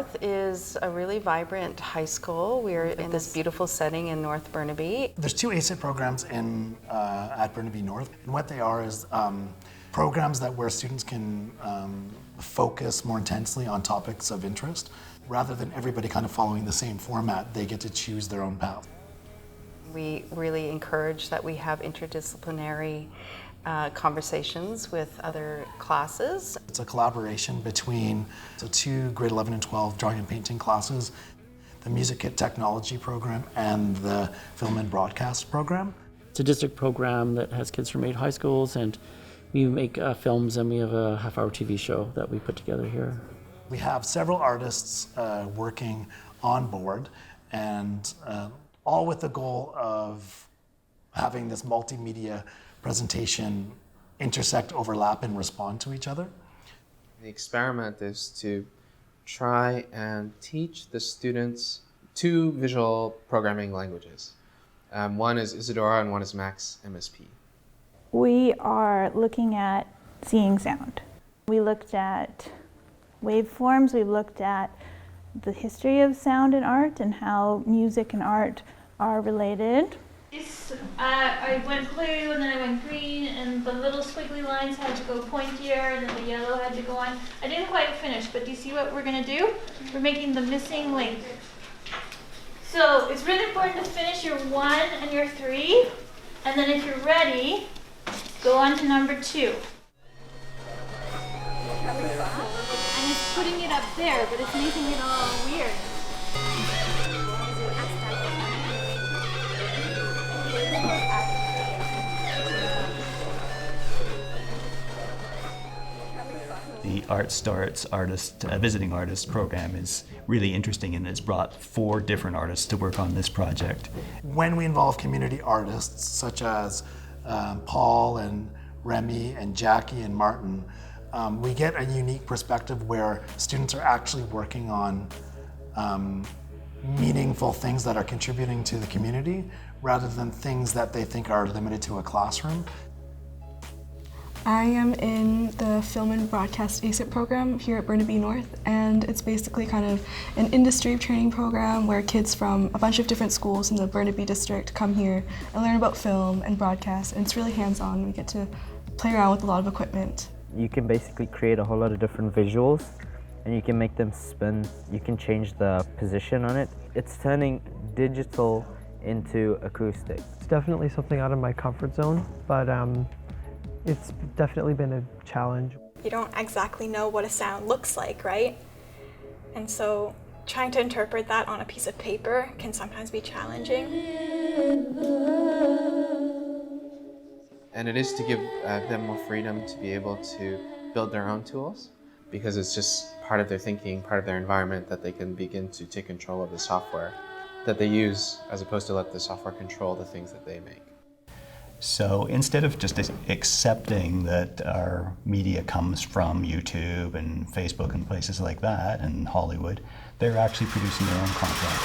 North is a really vibrant high school. We're in this beautiful setting in North Burnaby. There's two ACIT programs at Burnaby North, and what they are is programs where students can focus more intensely on topics of interest. Rather than everybody kind of following the same format, they get to choose their own path. We really encourage that we have interdisciplinary conversations with other classes. It's a collaboration between the two grade 11 and 12 drawing and painting classes, the Music Kit Technology program, and the Film and Broadcast program. It's a district program that has kids from 8 high schools, and we make films, and we have a half-hour TV show that we put together here. We have several artists working on board, and all with the goal of having this multimedia presentation intersect, overlap, and respond to each other. The experiment is to try and teach the students 2 visual programming languages. One is Isadora and one is Max MSP. We are looking at seeing sound. We looked at waveforms, we've looked at the history of sound and art and how music and art are related. I went blue and then I went green, and the little squiggly lines had to go pointier and then the yellow had to go on. I didn't quite finish, but do you see what we're going to do? We're making the missing link. So it's really important to finish your 1 and your 3, and then if you're ready, go on to number 2. And it's putting it up there, but it's making it all weird. The Art Starts Visiting Artist program is really interesting and has brought 4 different artists to work on this project. When we involve community artists such as Paul and Remy and Jackie and Martin, we get a unique perspective where students are actually working on meaningful things that are contributing to the community rather than things that they think are limited to a classroom. I am in the Film and Broadcast ACIT program here at Burnaby North, and it's basically kind of an industry training program where kids from a bunch of different schools in the Burnaby district come here and learn about film and broadcast, and it's really hands-on. We get to play around with a lot of equipment. You can basically create a whole lot of different visuals, and you can make them spin. You can change the position on it. It's turning digital into acoustic. It's definitely something out of my comfort zone, but it's definitely been a challenge. You don't exactly know what a sound looks like, right? And so trying to interpret that on a piece of paper can sometimes be challenging. And it is to give them more freedom to be able to build their own tools, because it's just part of their thinking, part of their environment, that they can begin to take control of the software that they use, as opposed to let the software control the things that they make. So instead of just accepting that our media comes from YouTube and Facebook and places like that and Hollywood, they're actually producing their own content.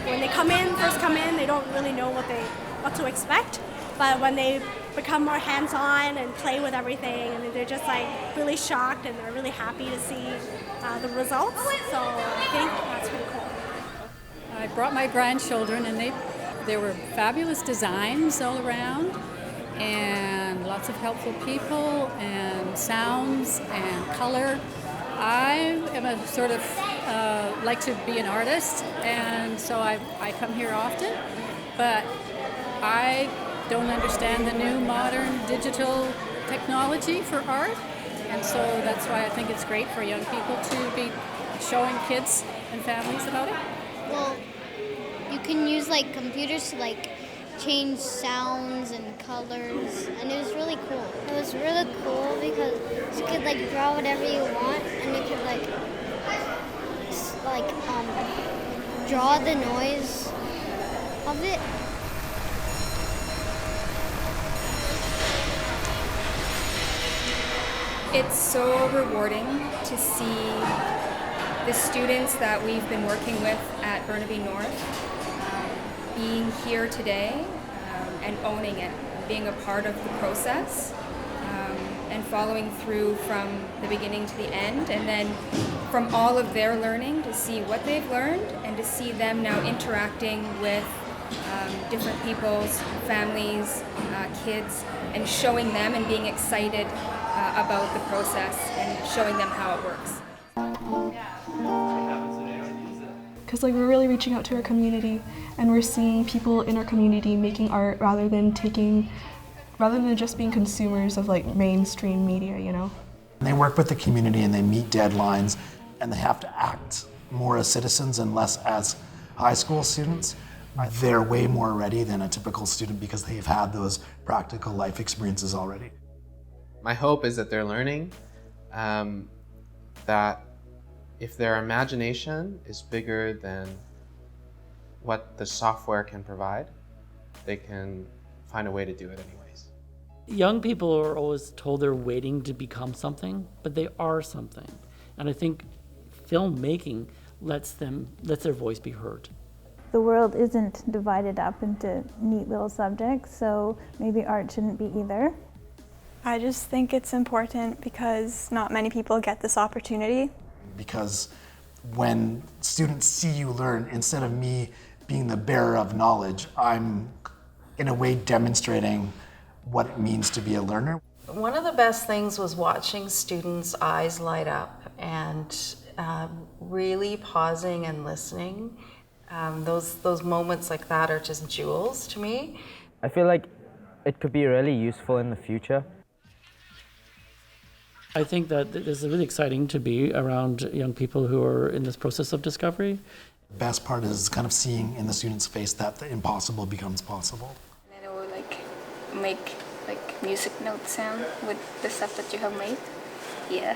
When they first come in, they don't really know what to expect. But when they become more hands-on and play with everything, and they're just like really shocked and they're really happy to see the results. So I think that's pretty cool. I brought my grandchildren, and there were fabulous designs all around, and lots of helpful people, and sounds and color. I am a sort of like to be an artist, and so I come here often, but I don't understand the new modern digital technology for art, and so that's why I think it's great for young people to be showing kids and families about it. Well, you can use like computers to like change sounds and colors, and it was really cool. It was really cool because you could like draw whatever you want, and you could like draw the noise of it. It's so rewarding to see the students that we've been working with at Burnaby North being here today and owning it, being a part of the process and following through from the beginning to the end, and then from all of their learning to see what they've learned and to see them now interacting with different people's families, kids, and showing them and being excited about the process and showing them how it works. Because we're really reaching out to our community, and we're seeing people in our community making art rather than just being consumers of mainstream media, you know. They work with the community and they meet deadlines, and they have to act more as citizens and less as high school students. They're way more ready than a typical student because they've had those practical life experiences already. My hope is that they're learning that if their imagination is bigger than what the software can provide, they can find a way to do it anyways. Young people are always told they're waiting to become something, but they are something. And I think filmmaking lets their voice be heard. The world isn't divided up into neat little subjects, so maybe art shouldn't be either. I just think it's important because not many people get this opportunity. Because when students see you learn, instead of me being the bearer of knowledge, I'm in a way demonstrating what it means to be a learner. One of the best things was watching students' eyes light up and really pausing and listening. Those moments like that are just jewels to me. I feel like it could be really useful in the future. I think that this is really exciting to be around young people who are in this process of discovery. The best part is kind of seeing in the student's face that the impossible becomes possible. And it will make music note sound with the stuff that you have made. Yeah.